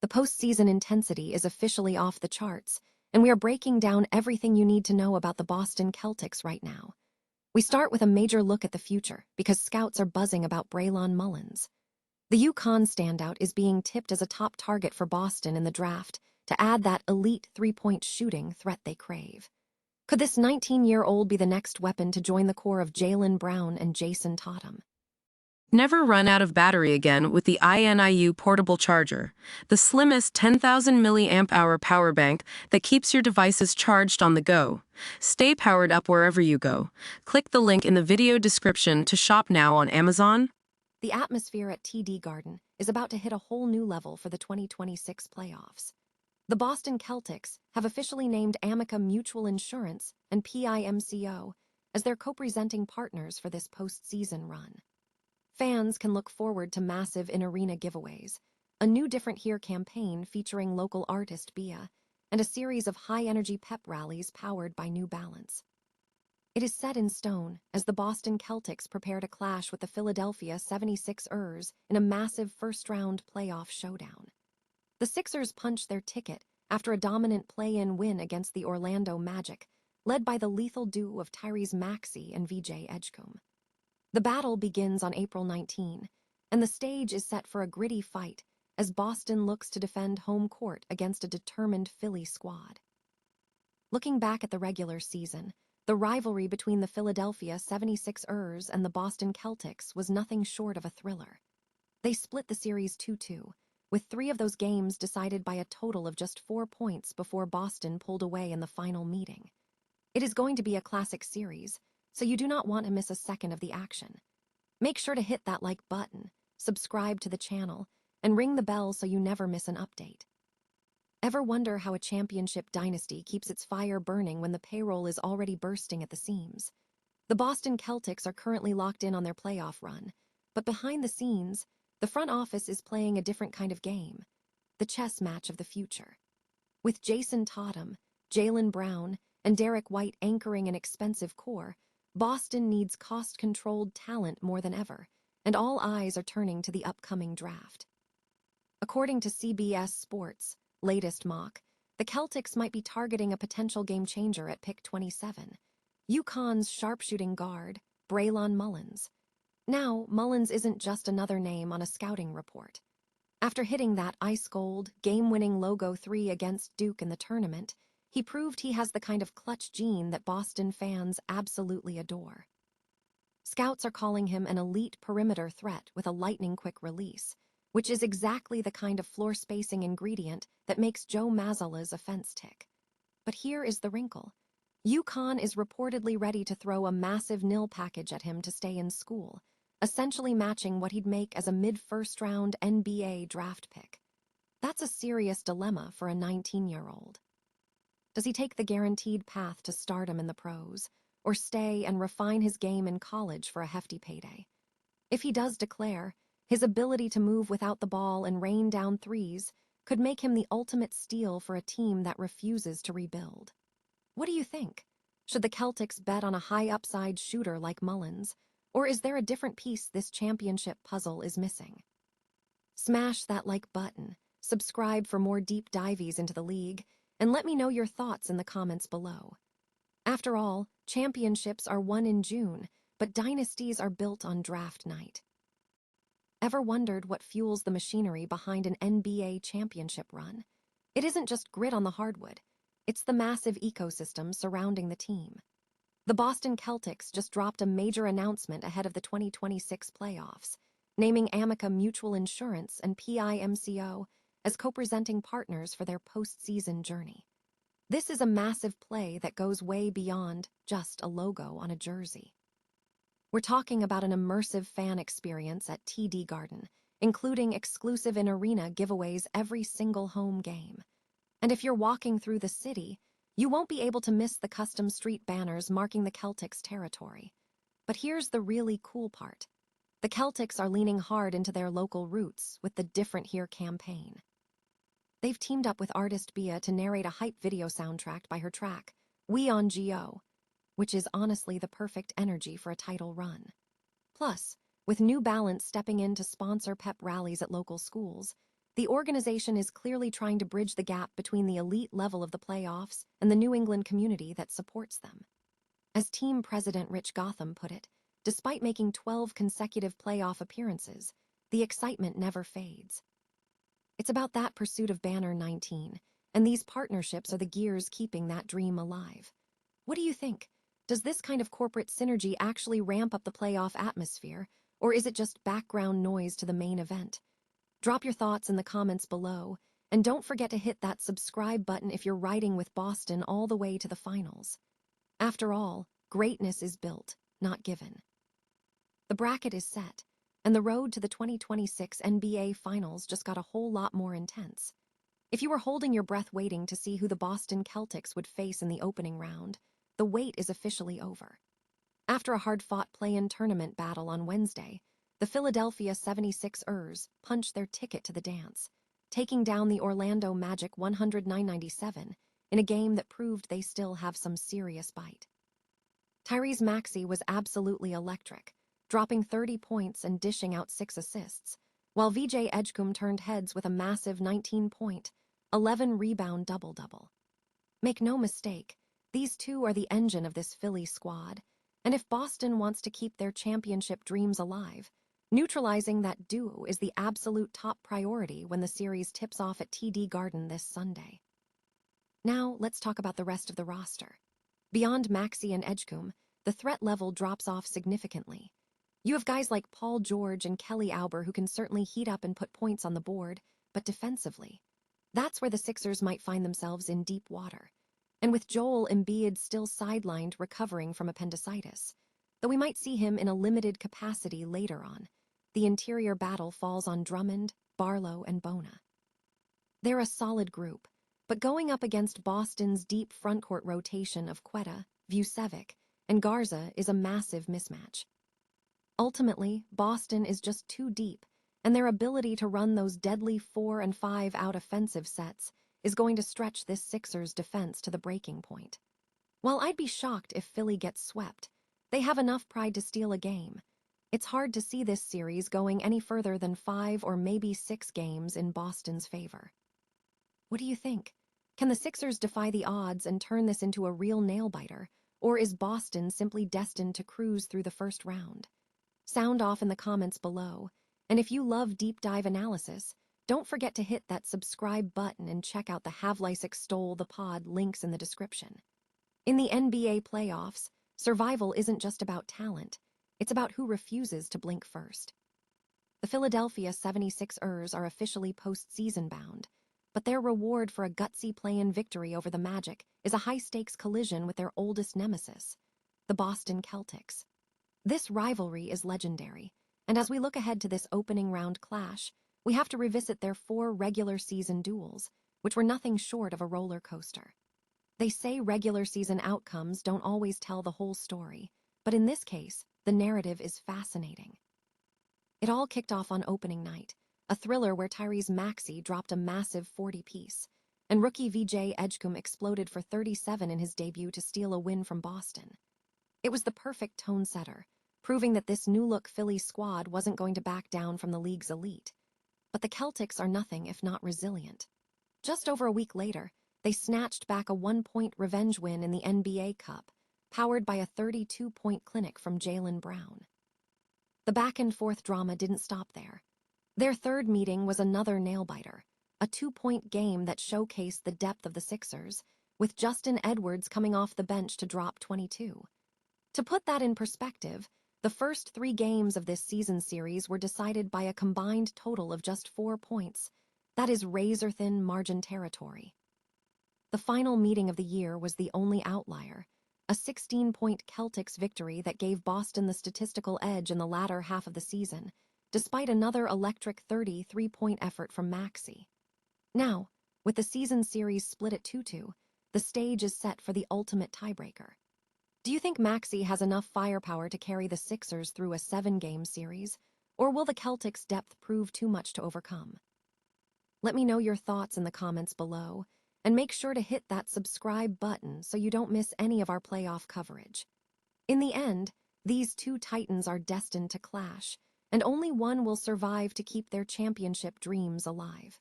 The postseason intensity is officially off the charts, and we are breaking down everything you need to know about the Boston Celtics right now. We start with a major look at the future, because scouts are buzzing about Braylon Mullins. The UConn standout is being tipped as a top target for Boston in the draft to add that elite three-point shooting threat they crave. Could this 19-year-old be the next weapon to join the core of Jaylen Brown and Jason Tatum? Never run out of battery again with the INIU portable charger, the slimmest 10,000 mAh power bank that keeps your devices charged on the go. Stay powered up wherever you go. Click the link in the video description to shop now on Amazon. The atmosphere at TD Garden is about to hit a whole new level for the 2026 playoffs. The Boston Celtics have officially named Amica Mutual Insurance and PIMCO as their co-presenting partners for this postseason run. Fans can look forward to massive in-arena giveaways, a new Different Here campaign featuring local artist Bia, and a series of high-energy pep rallies powered by New Balance. It is set in stone as the Boston Celtics prepare to clash with the Philadelphia 76ers in a massive first-round playoff showdown. The Sixers punched their ticket after a dominant play-in win against the Orlando Magic, led by the lethal duo of Tyrese Maxey and VJ Edgecombe. The battle begins on April 19, and the stage is set for a gritty fight as Boston looks to defend home court against a determined Philly squad. Looking back at the regular season, the rivalry between the Philadelphia 76ers and the Boston Celtics was nothing short of a thriller. They split the series 2-2, with 3 of those games decided by a total of just 4 points before Boston pulled away in the final meeting. It is going to be a classic series, so you do not want to miss a second of the action. Make sure to hit that like button, subscribe to the channel, and ring the bell so you never miss an update. Ever wonder how a championship dynasty keeps its fire burning when the payroll is already bursting at the seams? The Boston Celtics are currently locked in on their playoff run, but behind the scenes, the front office is playing a different kind of game, the chess match of the future. With Jason Tatum, Jaylen Brown, and Derek White anchoring an expensive core, Boston needs cost-controlled talent more than ever, and all eyes are turning to the upcoming draft. According to CBS Sports' latest mock, the Celtics might be targeting a potential game-changer at pick 27, UConn's sharpshooting guard, Braylon Mullins. Now, Mullins isn't just another name on a scouting report. After hitting that ice-cold, game-winning logo 3 against Duke in the tournament, he proved he has the kind of clutch gene that Boston fans absolutely adore. Scouts are calling him an elite perimeter threat with a lightning-quick release, which is exactly the kind of floor-spacing ingredient that makes Joe Mazzulla's offense tick. But here is the wrinkle. UConn is reportedly ready to throw a massive nil package at him to stay in school, essentially matching what he'd make as a mid-first-round NBA draft pick. That's a serious dilemma for a 19-year-old. Does he take the guaranteed path to stardom in the pros, or stay and refine his game in college for a hefty payday? If he does declare, his ability to move without the ball and rain down threes could make him the ultimate steal for a team that refuses to rebuild. What do you think? Should the Celtics bet on a high-upside shooter like Mullins, or is there a different piece this championship puzzle is missing? Smash that like button, subscribe for more deep dives into the league, and let me know your thoughts in the comments below. After all, championships are won in June, but dynasties are built on draft night. Ever wondered what fuels the machinery behind an NBA championship run? It isn't just grit on the hardwood. It's the massive ecosystem surrounding the team. The Boston Celtics just dropped a major announcement ahead of the 2026 playoffs, naming Amica Mutual Insurance and PIMCO as co-presenting partners for their postseason journey. This is a massive play that goes way beyond just a logo on a jersey. We're talking about an immersive fan experience at TD Garden, including exclusive in-arena giveaways every single home game. And if you're walking through the city, you won't be able to miss the custom street banners marking the Celtics' territory. But here's the really cool part. The Celtics are leaning hard into their local roots with the Different Here campaign. They've teamed up with artist Bia to narrate a hype video soundtrack by her track, We on Go, which is honestly the perfect energy for a title run. Plus, with New Balance stepping in to sponsor pep rallies at local schools, The organization is clearly trying to bridge the gap between the elite level of the playoffs and the New England community that supports them. As team president Rich Gotham put it, despite making 12 consecutive playoff appearances, the excitement never fades. It's about that pursuit of Banner 19, and these partnerships are the gears keeping that dream alive. What do you think? Does this kind of corporate synergy actually ramp up the playoff atmosphere, or is it just background noise to the main event? Drop your thoughts in the comments below, and don't forget to hit that subscribe button if you're riding with Boston all the way to the finals. After all, greatness is built, not given. The bracket is set, and the road to the 2026 NBA Finals just got a whole lot more intense. If you were holding your breath waiting to see who the Boston Celtics would face in the opening round, the wait is officially over. After a hard-fought play-in tournament battle on Wednesday, the Philadelphia 76ers punched their ticket to the dance, taking down the Orlando Magic 109-97 in a game that proved they still have some serious bite. Tyrese Maxey was absolutely electric, dropping 30 points and dishing out 6 assists, while VJ Edgecombe turned heads with a massive 19-point, 11-rebound double-double. Make no mistake, these two are the engine of this Philly squad, and if Boston wants to keep their championship dreams alive, neutralizing that duo is the absolute top priority when the series tips off at TD Garden this Sunday. Now, let's talk about the rest of the roster. Beyond Maxey and Edgecombe, the threat level drops off significantly. You have guys like Paul George and Kelly Oubre who can certainly heat up and put points on the board, but defensively, that's where the Sixers might find themselves in deep water. And with Joel Embiid still sidelined recovering from appendicitis, though we might see him in a limited capacity later on, the interior battle falls on Drummond, Barlow, and Bona. They're a solid group, but going up against Boston's deep frontcourt rotation of Quetta, Vucevic, and Garza is a massive mismatch. Ultimately, Boston is just too deep, and their ability to run those deadly 4 and 5 out offensive sets is going to stretch this Sixers defense to the breaking point. While I'd be shocked if Philly gets swept, they have enough pride to steal a game. It's hard to see this series going any further than 5 or maybe 6 games in Boston's favor. What do you think? Can the Sixers defy the odds and turn this into a real nail-biter, or is Boston simply destined to cruise through the first round? Sound off in the comments below, and if you love deep dive analysis, don't forget to hit that subscribe button and check out the Havlicek Extol the Pod links in the description. In the NBA playoffs, survival isn't just about talent, it's about who refuses to blink first. The Philadelphia 76ers are officially postseason bound, but their reward for a gutsy play-in victory over the Magic is a high-stakes collision with their oldest nemesis, the Boston Celtics. This rivalry is legendary, and as we look ahead to this opening round clash, we have to revisit their 4 regular season duels, which were nothing short of a roller coaster. They say regular season outcomes don't always tell the whole story, but in this case, the narrative is fascinating. It all kicked off on opening night, a thriller where Tyrese Maxey dropped a massive 40-piece, and rookie VJ Edgecombe exploded for 37 in his debut to steal a win from Boston. It was the perfect tone setter, proving that this new-look Philly squad wasn't going to back down from the league's elite. But the Celtics are nothing if not resilient. Just over a week later, they snatched back a 1-point revenge win in the NBA Cup, powered by a 32-point clinic from Jaylen Brown. The back-and-forth drama didn't stop there. Their third meeting was another nail-biter, a 2-point game that showcased the depth of the Sixers, with Justin Edwards coming off the bench to drop 22. To put that in perspective, the first 3 games of this season series were decided by a combined total of just 4 points. That is razor-thin margin territory. The final meeting of the year was the only outlier, a 16-point Celtics victory that gave Boston the statistical edge in the latter half of the season, despite another electric 33-point effort from Maxey. Now, with the season series split at 2-2, the stage is set for the ultimate tiebreaker. Do you think Maxey has enough firepower to carry the Sixers through a 7-game series, or will the Celtics' depth prove too much to overcome? Let me know your thoughts in the comments below, and make sure to hit that subscribe button so you don't miss any of our playoff coverage. In the end, these two titans are destined to clash, and only one will survive to keep their championship dreams alive.